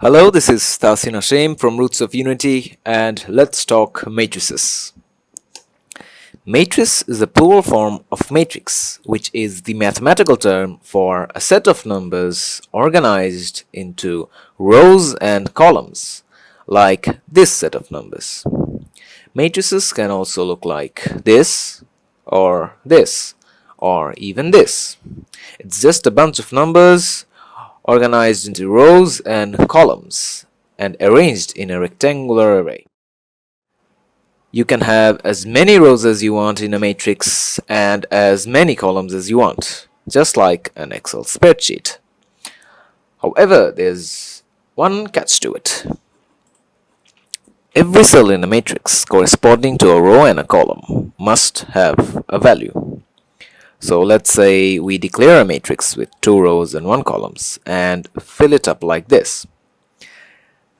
Hello, this is Tahsin from Roots of Unity, and let's talk matrices. Matrice is a plural form of matrix, which is the mathematical term for a set of numbers organized into rows and columns, like this set of numbers. Matrices can also look like this, or this, or even this. It's just a bunch of numbers organized into rows and columns and arranged in a rectangular array. You can have as many rows as you want in a matrix and as many columns as you want, just like an Excel spreadsheet. However, there's one catch to it. Every cell in a matrix corresponding to a row and a column must have a value. So let's say we declare a matrix with 2 rows and 1 columns and fill it up like this.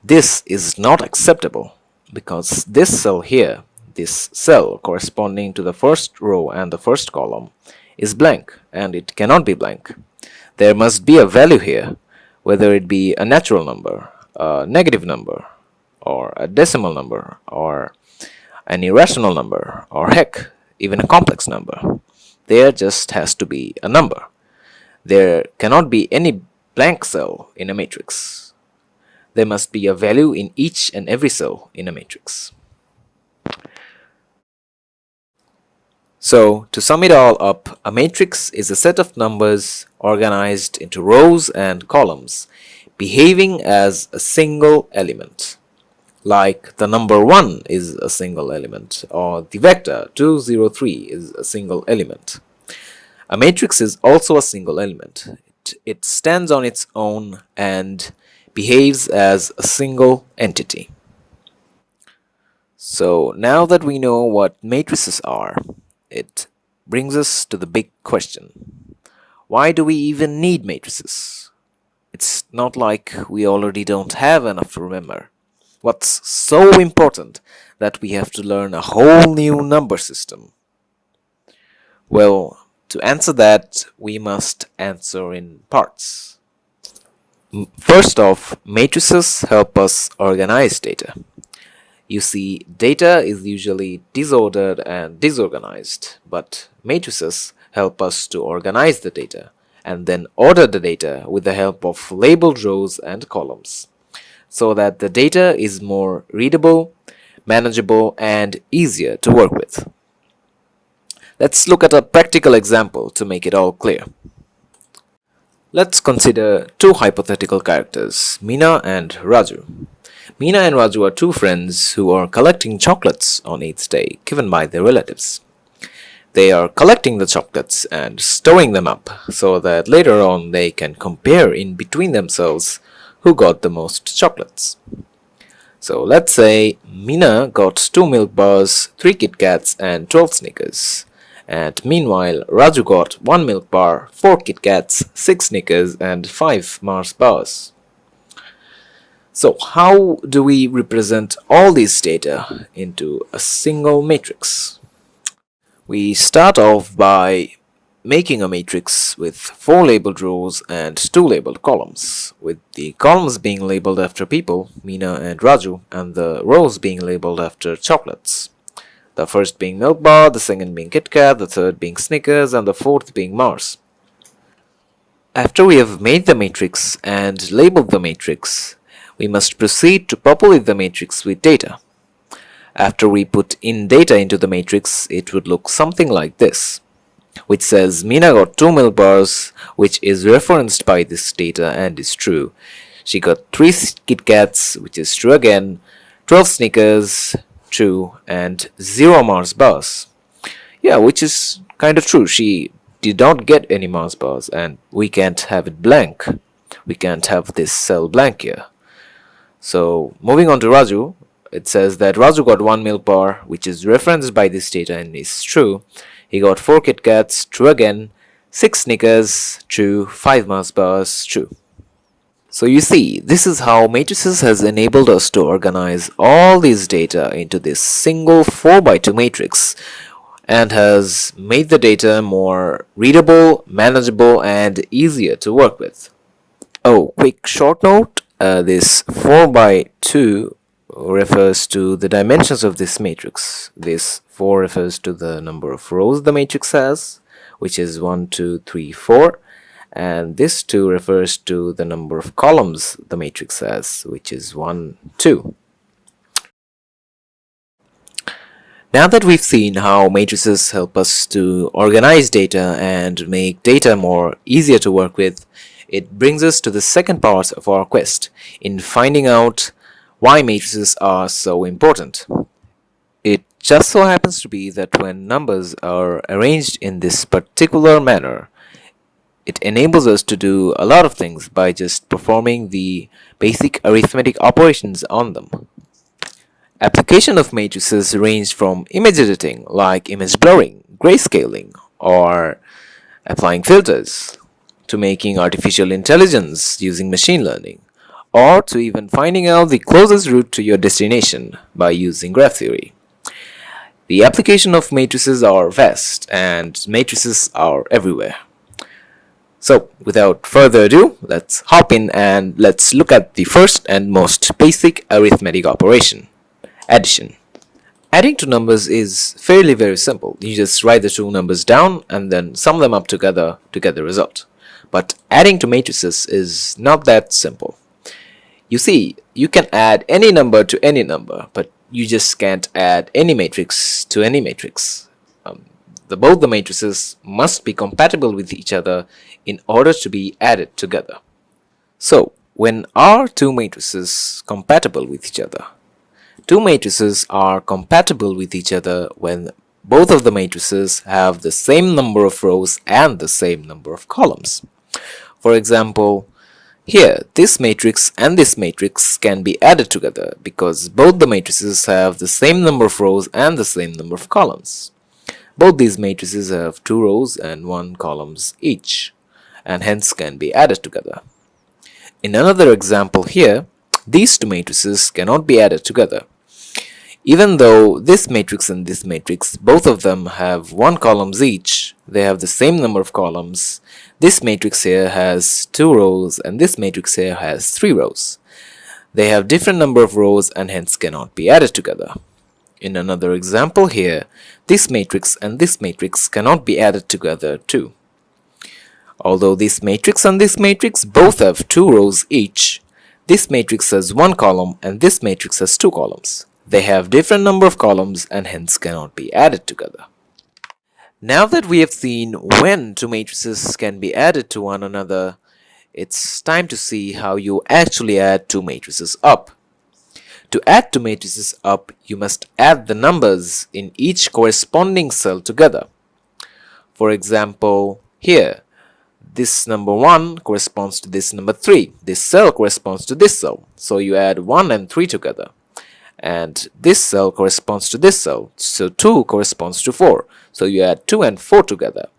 This is not acceptable because this cell here, this cell corresponding to the first row and the first column, is blank and it cannot be blank. There must be a value here, whether it be a natural number, a negative number, or a decimal number, or an irrational number, or heck, even a complex number. There just has to be a number. There cannot be any blank cell in a matrix. There must be a value in each and every cell in a matrix. So, to sum it all up, a matrix is a set of numbers organized into rows and columns, behaving as a single element. Like the number 1 is a single element, or the vector 203 is a single element. A matrix is also a single element. It stands on its own and behaves as a single entity. So now that we know what matrices are, it brings us to the big question. Why do we even need matrices? It's not like we already don't have enough to remember. What's so important that we have to learn a whole new number system? Well, to answer that, we must answer in parts. First off, matrices help us organize data. You see, data is usually disordered and disorganized, but matrices help us to organize the data and then order the data with the help of labeled rows and columns, so that the data is more readable, manageable, and easier to work with. Let's look at a practical example to make it all clear. Let's consider 2 hypothetical characters, Meena and Raju. Meena and Raju are 2 friends who are collecting chocolates on 8th day given by their relatives. They are collecting the chocolates and storing them up so that later on they can compare in between themselves who got the most chocolates. So let's say Meena got 2 milk bars, 3 Kit Kats and 12 Snickers. And meanwhile, Raju got 1 milk bar, 4 Kit Kats, 6 Snickers and 5 Mars bars. So how do we represent all these data into a single matrix? We start off by making a matrix with 4 labeled rows and 2 labeled columns, with the columns being labeled after people, Meena and Raju, and the rows being labeled after chocolates. The first being milk bar, the second being Kit Kat, the third being Snickers, and the fourth being Mars. After we have made the matrix and labeled the matrix, we must proceed to populate the matrix with data. After we put in data into the matrix, it would look something like this, which says Meena got 2 milk bars, which is referenced by this data and is true. She got 3 Kit Kats, which is true again, 12 Snickers, true, and 0 Mars bars. Yeah, which is kind of true. She did not get any Mars bars, and we can't have it blank. We can't have this cell blank here. So, moving on to Raju, it says that Raju got 1 milk bar, which is referenced by this data and is true. He got 4 Kit Kats, true again, 6 Snickers, true, 5 Mars bars, true. So you see, this is how matrices has enabled us to organize all these data into this single 4x2 matrix and has made the data more readable, manageable, and easier to work with. Oh, quick short note, This 4 by 2 refers to the dimensions of this matrix. This 4 refers to the number of rows the matrix has, which is 1, 2, 3, 4. And this 2 refers to the number of columns the matrix has, which is 1, 2. Now that we've seen how matrices help us to organize data and make data more easier to work with, it brings us to the second part of our quest in finding out why matrices are so important. It just so happens to be that when numbers are arranged in this particular manner, it enables us to do a lot of things by just performing the basic arithmetic operations on them. Application of matrices range from image editing like image blurring, grayscaling, or applying filters, to making artificial intelligence using machine learning, or to even finding out the closest route to your destination by using graph theory. The application of matrices are vast, and matrices are everywhere. So, without further ado, let's hop in and let's look at the first and most basic arithmetic operation: addition. Adding two numbers is fairly very simple. You just write the two numbers down and then sum them up together to get the result. But adding to matrices is not that simple. You see, you can add any number to any number, but you just can't add any matrix to any matrix. Both the matrices must be compatible with each other in order to be added together. So, when are two matrices compatible with each other? Two matrices are compatible with each other when both of the matrices have the same number of rows and the same number of columns. For example, here, this matrix and this matrix can be added together because both the matrices have the same number of rows and the same number of columns. Both these matrices have 2 rows and 1 columns each, and hence can be added together. In another example here, these two matrices cannot be added together. Even though this matrix and this matrix, both of them have 1 columns each, they have the same number of columns. This matrix here has 2 rows and this matrix here has 3 rows. They have different number of rows and hence cannot be added together. In another example here, this matrix and this matrix cannot be added together too. Although this matrix and this matrix both have 2 rows each, this matrix has 1 column and this matrix has 2 columns. They have different number of columns and hence cannot be added together. Now that we have seen when two matrices can be added to one another, it's time to see how you actually add two matrices up. To add two matrices up, you must add the numbers in each corresponding cell together. For example, here, this number 1 corresponds to this number 3. This cell corresponds to this cell. So you add 1 and 3 together. And this cell corresponds to this cell. So 2 corresponds to 4. So you add 2 and 4 together.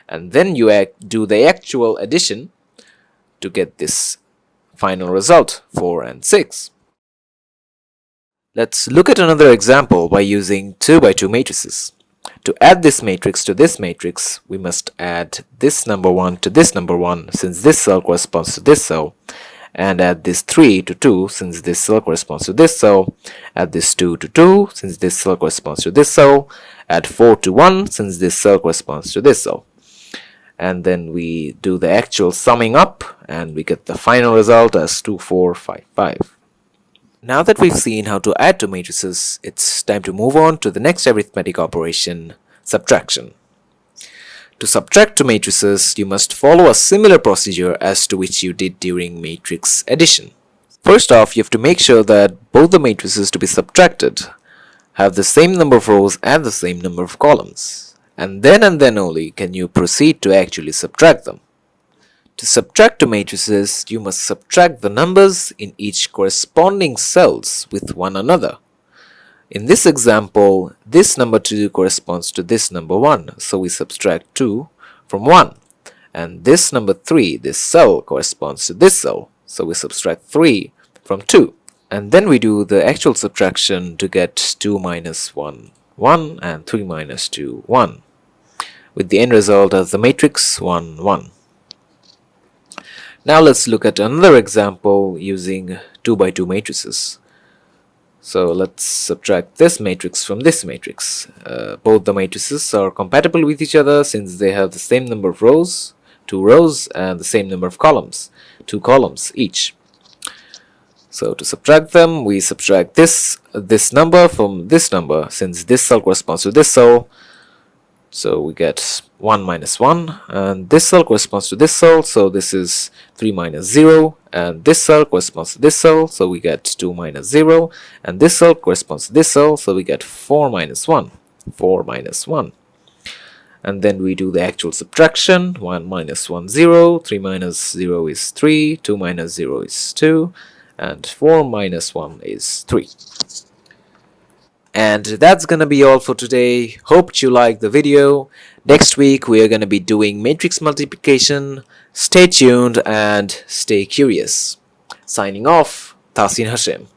And then you do the actual addition to get this final result, 4 and 6. Let's look at another example by using 2 by 2 matrices. To add this matrix to this matrix, we must add this number 1 to this number 1 since this cell corresponds to this cell, and add this 3 to 2 since this cell corresponds to this cell, add this 2 to 2 since this cell corresponds to this cell, add 4 to 1 since this cell corresponds to this cell. And then we do the actual summing up and we get the final result as 2, 4, 5, 5. Now that we've seen how to add two matrices, it's time to move on to the next arithmetic operation, subtraction. To subtract two matrices, you must follow a similar procedure as to which you did during matrix addition. First off, you have to make sure that both the matrices to be subtracted have the same number of rows and the same number of columns. And then only can you proceed to actually subtract them. To subtract two matrices, you must subtract the numbers in each corresponding cells with one another. In this example, this number 2 corresponds to this number 1, so we subtract 2 from 1. And this number 3, this cell, corresponds to this cell, so we subtract 3 from 2. And then we do the actual subtraction to get 2 minus 1, 1, and 3 minus 2, 1, with the end result as the matrix 1, 1. Now let's look at another example using 2 by 2 matrices. So let's subtract this matrix from this matrix. Both the matrices are compatible with each other since they have the same number of rows, 2 rows, and the same number of columns, 2 columns each. So to subtract them, we subtract this number from this number since this cell corresponds to this cell. So we get 1 minus 1, and this cell corresponds to this cell, so this is 3 minus 0, and this cell corresponds to this cell, so we get 2 minus 0, and this cell corresponds to this cell, so we get 4 minus 1, 4 minus 1. And then we do the actual subtraction. 1 minus 1, 0, 3 minus 0 is 3, 2 minus 0 is 2, and 4 minus 1 is 3. And that's gonna be all for today. Hope you liked the video. Next week we are gonna be doing matrix multiplication. Stay tuned and stay curious. Signing off, Tahsin Hashem.